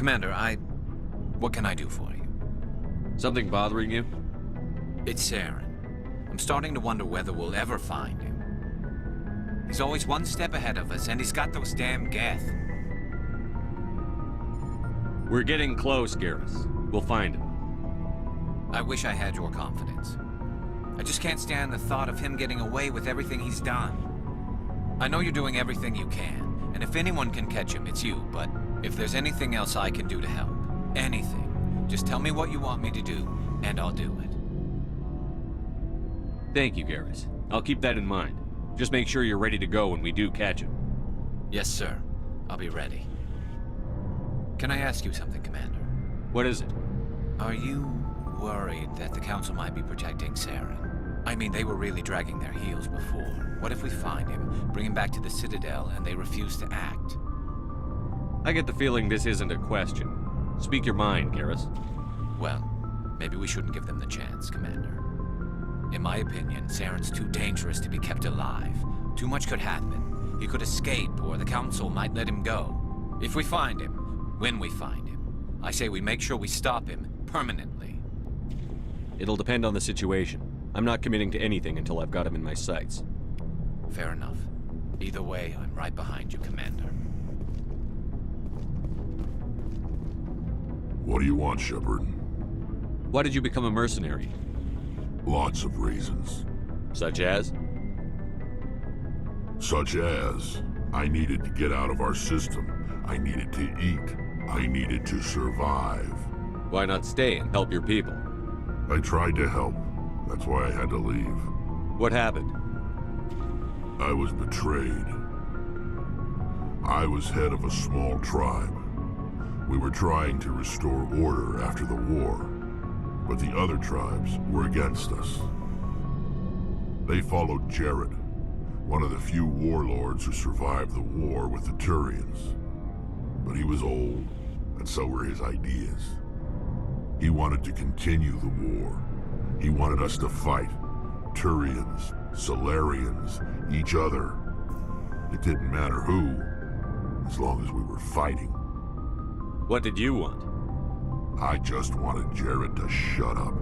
Commander, what can I do for you? Something bothering you? It's Saren. I'm starting to wonder whether we'll ever find him. He's always one step ahead of us, and he's got those damn Geth. We're getting close, Garrus. We'll find him. I wish I had your confidence. I just can't stand the thought of him getting away with everything he's done. I know you're doing everything you can, and if anyone can catch him, it's you, but if there's anything else I can do to help, anything, just tell me what you want me to do, and I'll do it. Thank you, Garrus. I'll keep that in mind. Just make sure you're ready to go when we do catch him. Yes, sir. I'll be ready. Can I ask you something, Commander? What is it? Are you worried that the Council might be protecting Saren? I mean, they were really dragging their heels before. What if we find him, bring him back to the Citadel, and they refuse to act? I get the feeling this isn't a question. Speak your mind, Garrus. Well, maybe we shouldn't give them the chance, Commander. In my opinion, Saren's too dangerous to be kept alive. Too much could happen. He could escape, or the Council might let him go. If we find him, when we find him, I say we make sure we stop him permanently. It'll depend on the situation. I'm not committing to anything until I've got him in my sights. Fair enough. Either way, I'm right behind you, Commander. What do you want, Shepard? Why did you become a mercenary? Lots of reasons. Such as? Such as, I needed to get out of our system. I needed to eat. I needed to survive. Why not stay and help your people? I tried to help. That's why I had to leave. What happened? I was betrayed. I was head of a small tribe. We were trying to restore order after the war, but the other tribes were against us. They followed Jared, one of the few warlords who survived the war with the Turians. But he was old, and so were his ideas. He wanted to continue the war. He wanted us to fight. Turians, Solarians, each other. It didn't matter who, as long as we were fighting. What did you want? I just wanted Jared to shut up,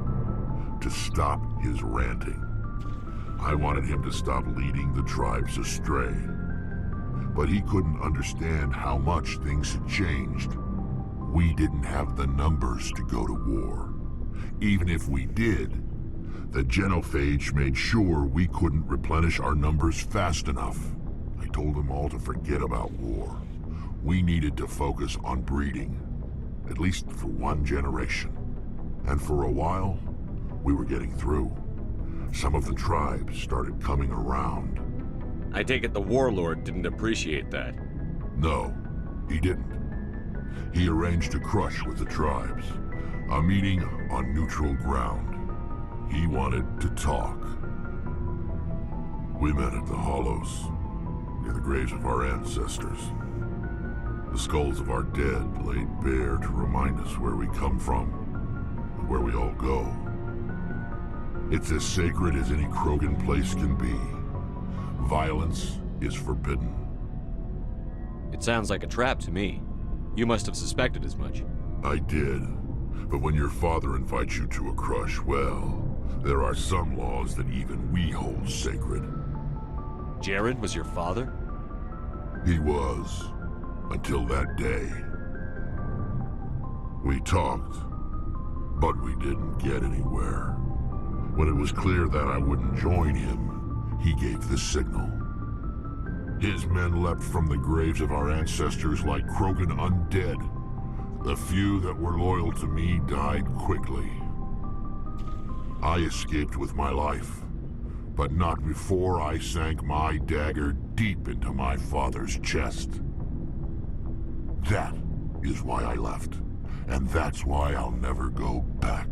to stop his ranting. I wanted him to stop leading the tribes astray. But he couldn't understand how much things had changed. We didn't have the numbers to go to war. Even if we did, the genophage made sure we couldn't replenish our numbers fast enough. I told them all to forget about war. We needed to focus on breeding, at least for one generation. And for a while, we were getting through. Some of the tribes started coming around. I take it the warlord didn't appreciate that. No, he didn't. He arranged a crush with the tribes, a meeting on neutral ground. He wanted to talk. We met at the Hollows, near the graves of our ancestors. The skulls of our dead laid bare to remind us where we come from and where we all go. It's as sacred as any Krogan place can be. Violence is forbidden. It sounds like a trap to me. You must have suspected as much. I did. But when your father invites you to a crush, well, there are some laws that even we hold sacred. Jared was your father? He was. Until that day. We talked, but we didn't get anywhere. When it was clear that I wouldn't join him, he gave the signal. His men leapt from the graves of our ancestors like Krogan undead. The few that were loyal to me died quickly. I escaped with my life, but not before I sank my dagger deep into my father's chest. That is why I left, and that's why I'll never go back.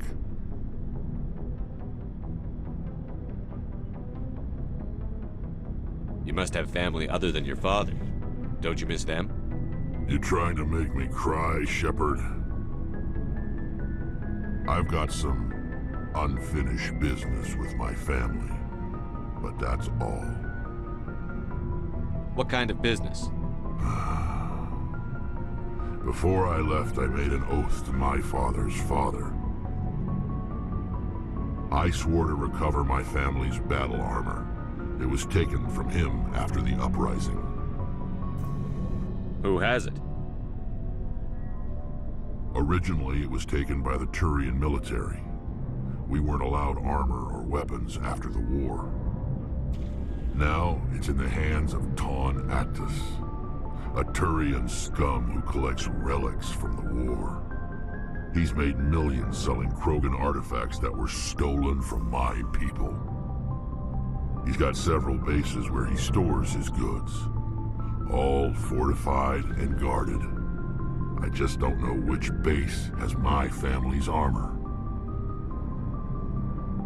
You must have family other than your father. Don't you miss them? You trying to make me cry, Shepard? I've got some unfinished business with my family, but that's all. What kind of business? Before I left, I made an oath to my father's father. I swore to recover my family's battle armor. It was taken from him after the uprising. Who has it? Originally, it was taken by the Turian military. We weren't allowed armor or weapons after the war. Now, it's in the hands of Ton Actus, a Turian scum who collects relics from the war. He's made millions selling Krogan artifacts that were stolen from my people. He's got several bases where he stores his goods, all fortified and guarded. I just don't know which base has my family's armor.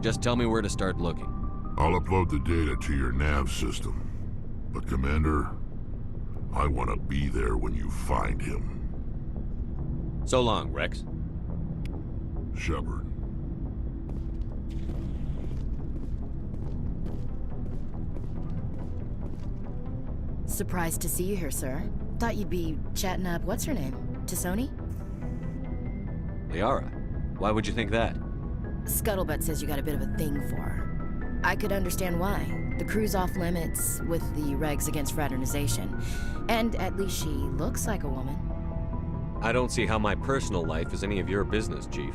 Just tell me where to start looking. I'll upload the data to your nav system. But Commander, I want to be there when you find him. So long, Rex. Shepard. Surprised to see you here, sir. Thought you'd be chatting up what's-her-name? Tassoni? Liara, why would you think that? Scuttlebutt says you got a bit of a thing for her. I could understand why. The crew's off limits with the regs against fraternization. And at least she looks like a woman. I don't see how my personal life is any of your business, Chief.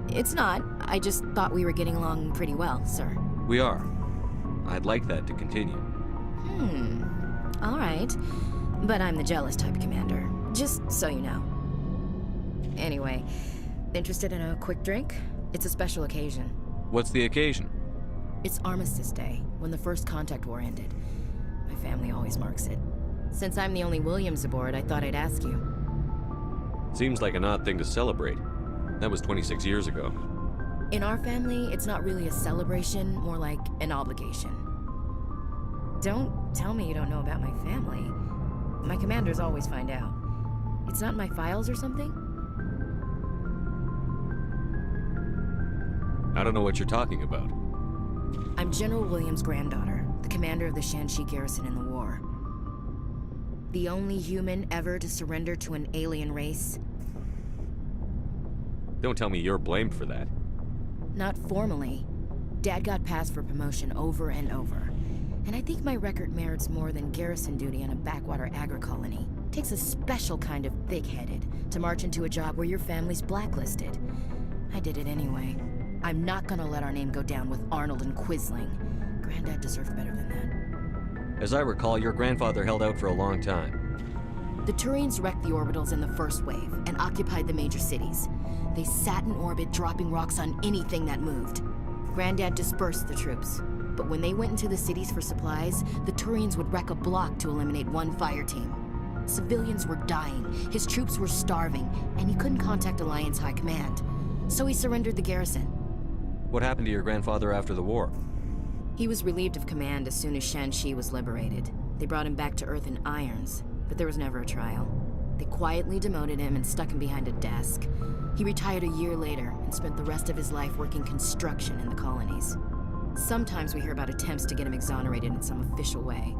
It's not. I just thought we were getting along pretty well, sir. We are. I'd like that to continue. All right. But I'm the jealous type, Commander. Just so you know. Anyway, interested in a quick drink? It's a special occasion. What's the occasion? It's Armistice Day, when the First Contact War ended. My family always marks it. Since I'm the only Williams aboard, I thought I'd ask you. Seems like an odd thing to celebrate. That was 26 years ago. In our family, it's not really a celebration, more like an obligation. Don't tell me you don't know about my family. My commanders always find out. It's not in my files or something? I don't know what you're talking about. I'm General Williams' granddaughter, the commander of the Shanxi garrison in the war. The only human ever to surrender to an alien race. Don't tell me you're blamed for that. Not formally. Dad got passed for promotion over and over. And I think my record merits more than garrison duty on a backwater agri-colony. Takes a special kind of thick-headed to march into a job where your family's blacklisted. I did it anyway. I'm not gonna let our name go down with Arnold and Quisling. Granddad deserved better than that. As I recall, your grandfather held out for a long time. The Turians wrecked the orbitals in the first wave and occupied the major cities. They sat in orbit, dropping rocks on anything that moved. Granddad dispersed the troops. But when they went into the cities for supplies, the Turians would wreck a block to eliminate one fire team. Civilians were dying, his troops were starving, and he couldn't contact Alliance High Command. So he surrendered the garrison. What happened to your grandfather after the war? He was relieved of command as soon as Shanxi was liberated. They brought him back to Earth in irons, but there was never a trial. They quietly demoted him and stuck him behind a desk. He retired a year later and spent the rest of his life working construction in the colonies. Sometimes we hear about attempts to get him exonerated in some official way.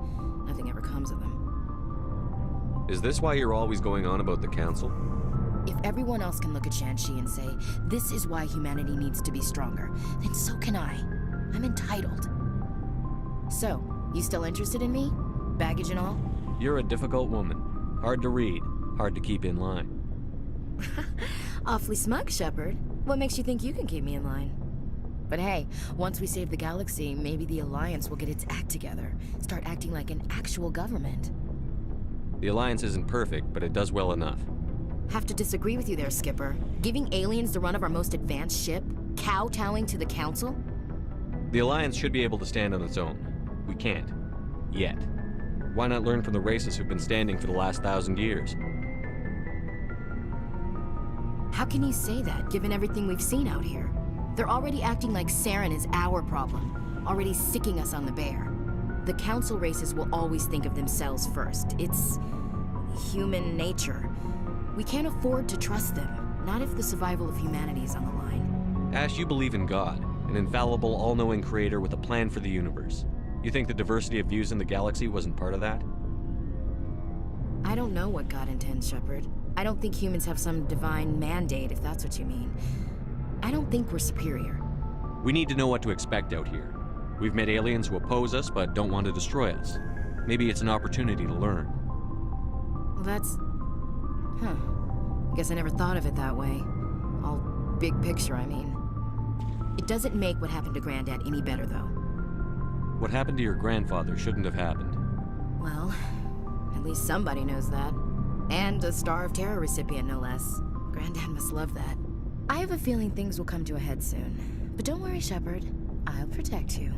Nothing ever comes of them. Is this why you're always going on about the Council? If everyone else can look at Shanxi and say, this is why humanity needs to be stronger, then so can I. I'm entitled. So, you still interested in me? Baggage and all? You're a difficult woman. Hard to read, hard to keep in line. Awfully smug, Shepard. What makes you think you can keep me in line? But hey, once we save the galaxy, maybe the Alliance will get its act together. Start acting like an actual government. The Alliance isn't perfect, but it does well enough. Have to disagree with you there, Skipper. Giving aliens the run of our most advanced ship? Kowtowing to the Council? The Alliance should be able to stand on its own. We can't. Yet. Why not learn from the races who've been standing for the last 1,000 years? How can you say that, given everything we've seen out here? They're already acting like Saren is our problem, already sicking us on the bear. The Council races will always think of themselves first. It's human nature. We can't afford to trust them, not if the survival of humanity is on the line. Ash, you believe in God, an infallible, all-knowing creator with a plan for the universe. You think the diversity of views in the galaxy wasn't part of that? I don't know what God intends, Shepard. I don't think humans have some divine mandate, if that's what you mean. I don't think we're superior. We need to know what to expect out here. We've met aliens who oppose us but don't want to destroy us. Maybe it's an opportunity to learn. Well, that's... Huh. I guess I never thought of it that way. All big picture, I mean. It doesn't make what happened to Granddad any better, though. What happened to your grandfather shouldn't have happened. Well, at least somebody knows that. And a Star of Terror recipient, no less. Granddad must love that. I have a feeling things will come to a head soon. But don't worry, Shepard. I'll protect you.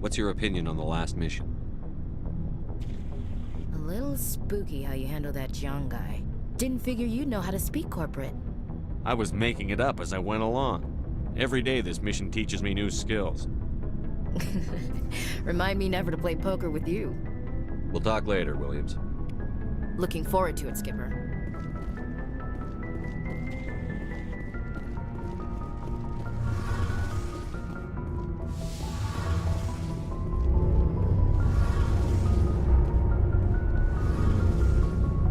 What's your opinion on the last mission? A little spooky how you handle that young guy. Didn't figure you'd know how to speak corporate. I was making it up as I went along. Every day this mission teaches me new skills. Remind me never to play poker with you. We'll talk later, Williams. Looking forward to it, Skipper.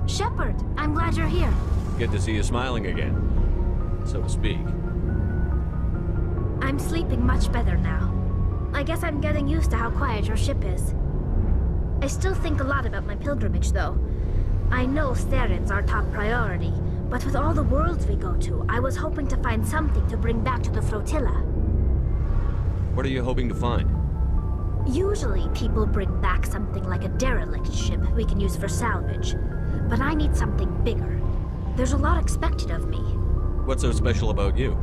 Shepard, I'm glad you're here. Good to see you smiling again, so to speak. I'm sleeping much better now. I guess I'm getting used to how quiet your ship is. I still think a lot about my pilgrimage, though. I know Theron's our top priority, but with all the worlds we go to, I was hoping to find something to bring back to the flotilla. What are you hoping to find? Usually, people bring back something like a derelict ship we can use for salvage. But I need something bigger. There's a lot expected of me. What's so special about you?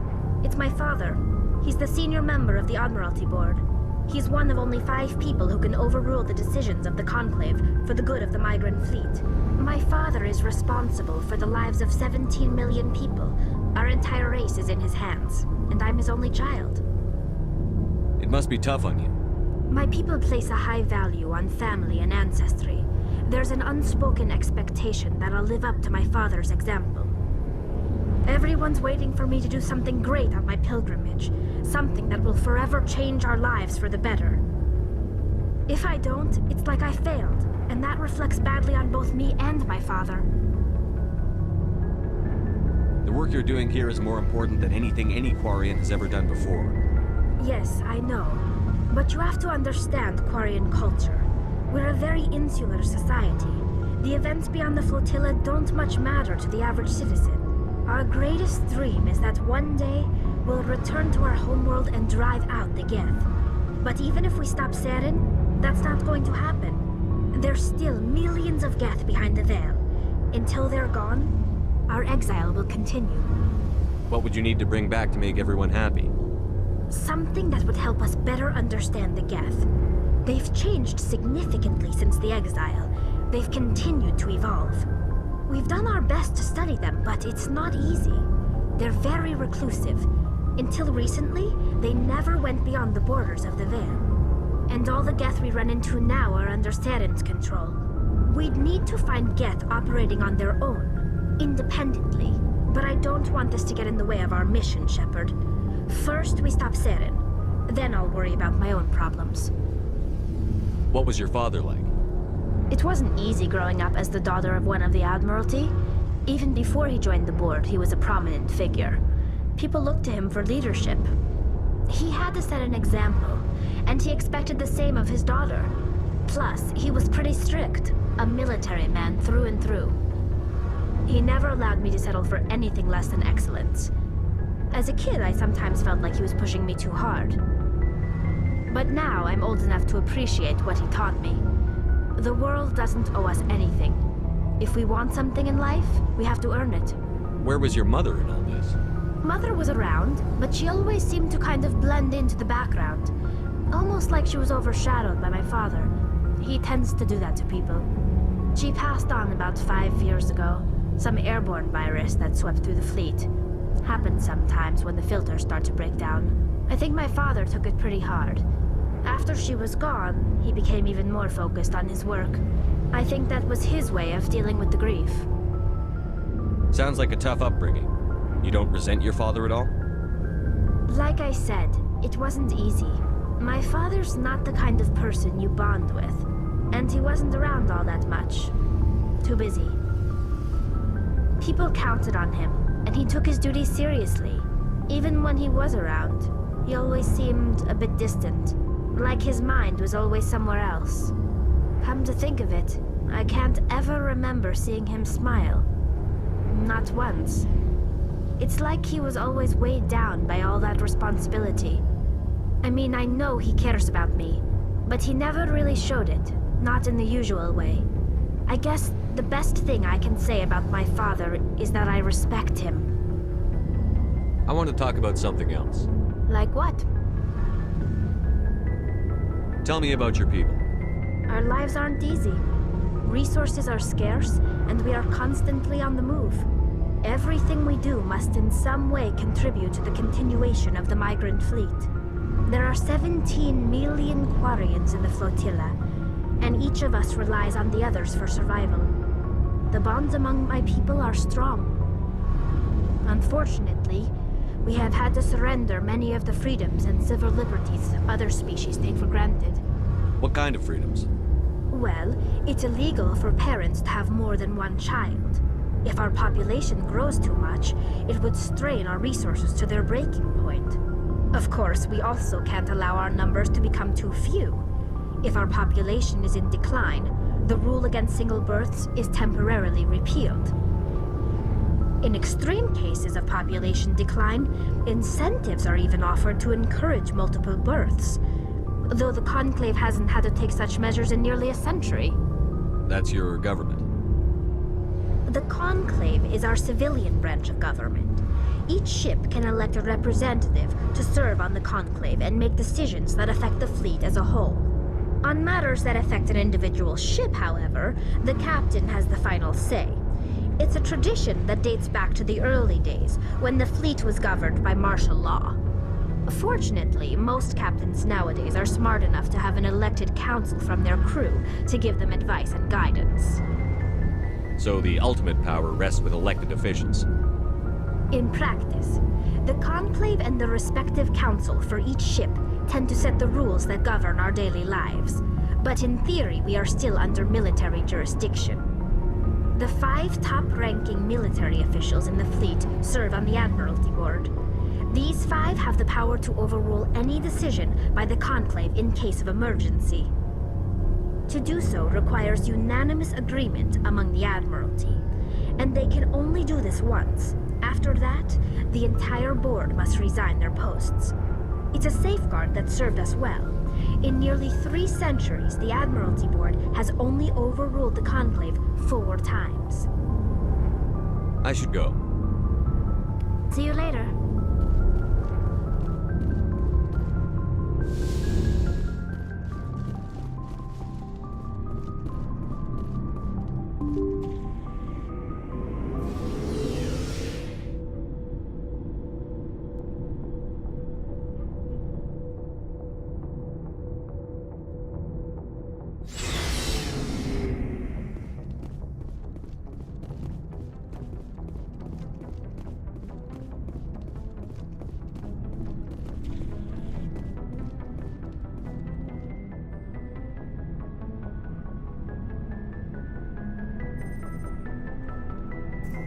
It's my father. He's the senior member of the Admiralty Board. He's one of only 5 people who can overrule the decisions of the Conclave for the good of the migrant fleet. My father is responsible for the lives of 17 million people. Our entire race is in his hands, and I'm his only child. It must be tough on you. My people place a high value on family and ancestry. There's an unspoken expectation that I'll live up to my father's example. Everyone's waiting for me to do something great on my pilgrimage, something that will forever change our lives for the better. If I don't, it's like I failed, and that reflects badly on both me and my father. The work you're doing here is more important than anything any Quarian has ever done before. Yes, I know. But you have to understand Quarian culture. We're a very insular society. The events beyond the flotilla don't much matter to the average citizen. Our greatest dream is that one day we'll return to our homeworld and drive out the Geth. But even if we stop Saren, that's not going to happen. There's still millions of Geth behind the veil. Until they're gone, our exile will continue. What would you need to bring back to make everyone happy? Something that would help us better understand the Geth. They've changed significantly since the exile. They've continued to evolve. We've done our best to study them, but it's not easy. They're very reclusive. Until recently, they never went beyond the borders of the Veil. And all the Geth we run into now are under Saren's control. We'd need to find Geth operating on their own, independently. But I don't want this to get in the way of our mission, Shepard. First, we stop Saren. Then I'll worry about my own problems. What was your father like? It wasn't easy growing up as the daughter of one of the Admiralty. Even before he joined the board, he was a prominent figure. People looked to him for leadership. He had to set an example, and he expected the same of his daughter. Plus, he was pretty strict, a military man through and through. He never allowed me to settle for anything less than excellence. As a kid, I sometimes felt like he was pushing me too hard. But now I'm old enough to appreciate what he taught me. The world doesn't owe us anything. If we want something in life, we have to earn it. Where was your mother in all this? Mother was around, but she always seemed to kind of blend into the background. Almost like she was overshadowed by my father. He tends to do that to people. She passed on about 5 years ago. Some airborne virus that swept through the fleet. Happens sometimes when the filters start to break down. I think my father took it pretty hard. After she was gone, he became even more focused on his work. I think that was his way of dealing with the grief. Sounds like a tough upbringing. You don't resent your father at all? Like I said, it wasn't easy. My father's not the kind of person you bond with. And he wasn't around all that much. Too busy. People counted on him, and he took his duties seriously. Even when he was around, he always seemed a bit distant, like his mind was always somewhere else. Come to think of it, I can't ever remember seeing him smile. Not once. It's like he was always weighed down by all that responsibility. I mean, I know he cares about me, but he never really showed it, not in the usual way. I guess the best thing I can say about my father is that I respect him. I want to talk about something else. Like what? Tell me about your people. Our lives aren't easy. Resources are scarce, and we are constantly on the move. Everything we do must in some way contribute to the continuation of the migrant fleet. There are 17 million Quarians in the flotilla, and each of us relies on the others for survival. The bonds among my people are strong. Unfortunately, we have had to surrender many of the freedoms and civil liberties other species take for granted. What kind of freedoms? Well, it's illegal for parents to have more than one child. If our population grows too much, it would strain our resources to their breaking point. Of course, we also can't allow our numbers to become too few. If our population is in decline, the rule against single births is temporarily repealed. In extreme cases of population decline, incentives are even offered to encourage multiple births, though the Conclave hasn't had to take such measures in nearly a century. That's your government. The Conclave is our civilian branch of government. Each ship can elect a representative to serve on the Conclave and make decisions that affect the fleet as a whole. On matters that affect an individual ship, however, the captain has the final say. It's a tradition that dates back to the early days, when the fleet was governed by martial law. Fortunately, most captains nowadays are smart enough to have an elected council from their crew to give them advice and guidance. So the ultimate power rests with elected officials. In practice, the Conclave and the respective council for each ship tend to set the rules that govern our daily lives. But in theory, we are still under military jurisdiction. The 5 top-ranking military officials in the fleet serve on the Admiralty Board. These 5 have the power to overrule any decision by the Conclave in case of emergency. To do so requires unanimous agreement among the Admiralty, and they can only do this once. After that, the entire board must resign their posts. It's a safeguard that served us well. In nearly 3 centuries, the Admiralty Board has only overruled the Conclave 4 times. I should go. See you later.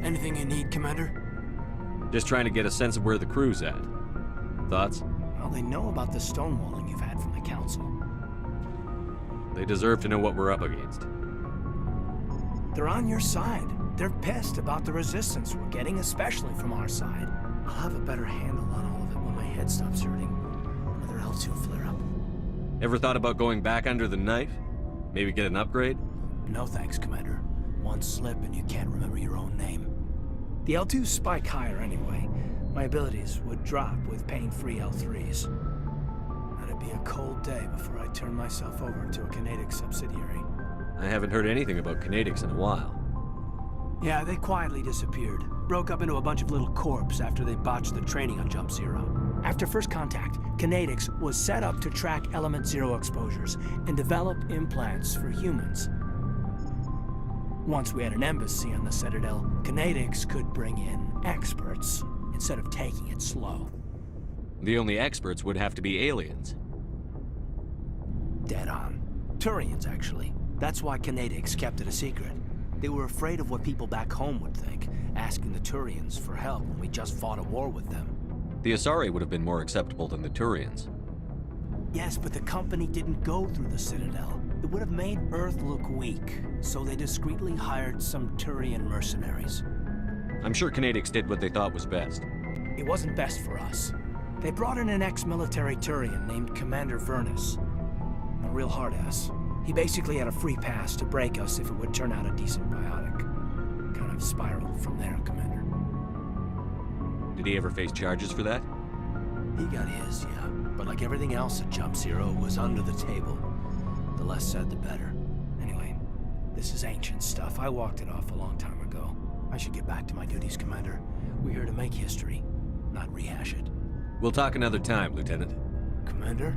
Anything you need, Commander? Just trying to get a sense of where the crew's at. Thoughts? Well, they know about the stonewalling you've had from the Council. They deserve to know what we're up against. They're on your side. They're pissed about the resistance we're getting, especially from our side. I'll have a better handle on all of it when my head stops hurting. Another L2 flare-up. Ever thought about going back under the knife? Maybe get an upgrade? No thanks, Commander. One slip and you can't remember your own name. The L2s spike higher anyway. My abilities would drop with pain-free L3s. That'd be a cold day before I turn myself over to a Canadic subsidiary. I haven't heard anything about Canadics in a while. Yeah, they quietly disappeared. Broke up into a bunch of little corps after they botched the training on Jump Zero. After first contact, Canadics was set up to track Element Zero exposures and develop implants for humans. Once we had an embassy on the Citadel, Canadics could bring in experts instead of taking it slow. The only experts would have to be aliens. Dead on. Turians, actually. That's why Canadics kept it a secret. They were afraid of what people back home would think, asking the Turians for help when we just fought a war with them. The Asari would have been more acceptable than the Turians. Yes, but the company didn't go through the Citadel. It would have made Earth look weak, so they discreetly hired some Turian mercenaries. I'm sure Canadix did what they thought was best. It wasn't best for us. They brought in an ex-military Turian named Commander Vernus. A real hard-ass. He basically had a free pass to break us if it would turn out a decent biotic. Kind of spiraled from there, Commander. Did he ever face charges for that? He got his, yeah. But like everything else at Jump Zero, it was under the table. The less said, the better. Anyway, this is ancient stuff. I walked it off a long time ago. I should get back to my duties, Commander. We're here to make history, not rehash it. We'll talk another time, Lieutenant. Commander?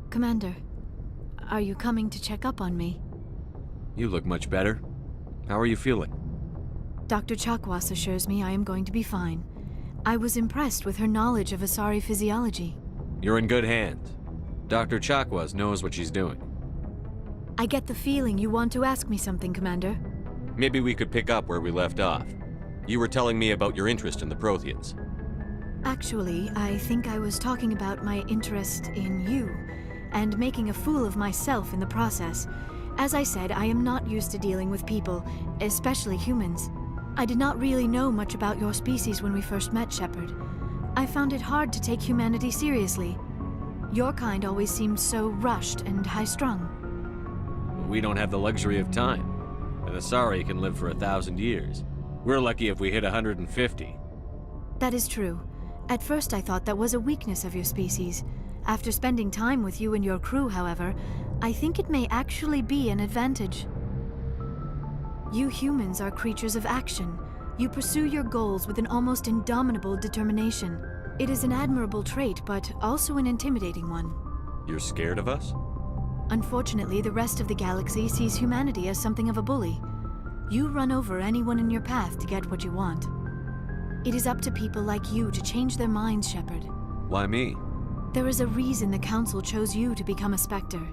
Commander, are you coming to check up on me? You look much better. How are you feeling? Dr. Chakwas assures me I am going to be fine. I was impressed with her knowledge of Asari physiology. You're in good hands. Dr. Chakwas knows what she's doing. I get the feeling you want to ask me something, Commander. Maybe we could pick up where we left off. You were telling me about your interest in the Protheans. Actually, I think I was talking about my interest in you, and making a fool of myself in the process. As I said, I am not used to dealing with people, especially humans. I did not really know much about your species when we first met, Shepard. I found it hard to take humanity seriously. Your kind always seemed so rushed and high-strung. We don't have the luxury of time. An Asari can live for 1,000 years. We're lucky if we hit 150. That is true. At first I thought that was a weakness of your species. After spending time with you and your crew, however, I think it may actually be an advantage. You humans are creatures of action. You pursue your goals with an almost indomitable determination. It is an admirable trait, but also an intimidating one. You're scared of us? Unfortunately, the rest of the galaxy sees humanity as something of a bully. You run over anyone in your path to get what you want. It is up to people like you to change their minds, Shepard. Why me? There is a reason the Council chose you to become a Spectre.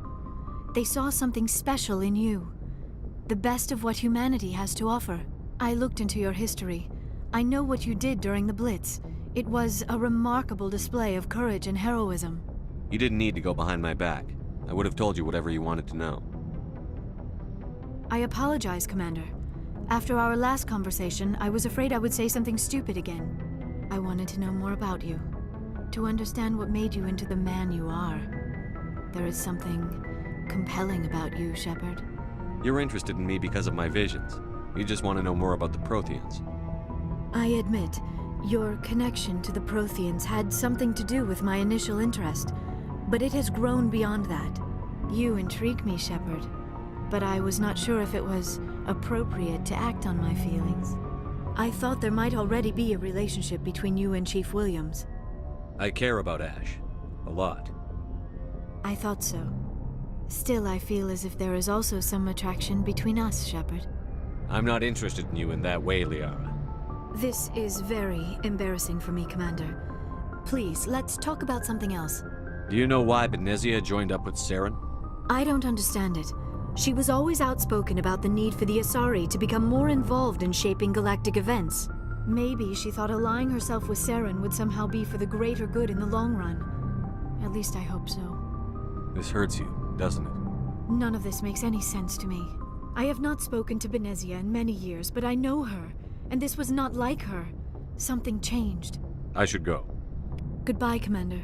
They saw something special in you. The best of what humanity has to offer. I looked into your history. I know what you did during the Blitz. It was a remarkable display of courage and heroism. You didn't need to go behind my back. I would have told you whatever you wanted to know. I apologize, Commander. After our last conversation, I was afraid I would say something stupid again. I wanted to know more about you. To understand what made you into the man you are. There is something compelling about you, Shepard. You're interested in me because of my visions. You just want to know more about the Protheans. I admit, your connection to the Protheans had something to do with my initial interest, but it has grown beyond that. You intrigue me, Shepard, but I was not sure if it was appropriate to act on my feelings. I thought there might already be a relationship between you and Chief Williams. I care about Ash. A lot. I thought so. Still, I feel as if there is also some attraction between us, Shepard. I'm not interested in you in that way, Liara. This is very embarrassing for me, Commander. Please, let's talk about something else. Do you know why Benezia joined up with Saren? I don't understand it. She was always outspoken about the need for the Asari to become more involved in shaping galactic events. Maybe she thought allying herself with Saren would somehow be for the greater good in the long run. At least I hope so. This hurts you, doesn't it? None of this makes any sense to me. I have not spoken to Benezia in many years, but I know her, and this was not like her. Something changed. I should go. Goodbye, Commander.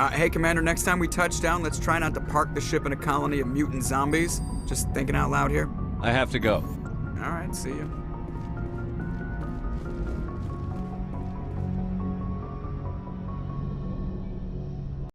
Hey, Commander, next time we touch down, let's try not to park the ship in a colony of mutant zombies. Just thinking out loud here. I have to go. All right, see you.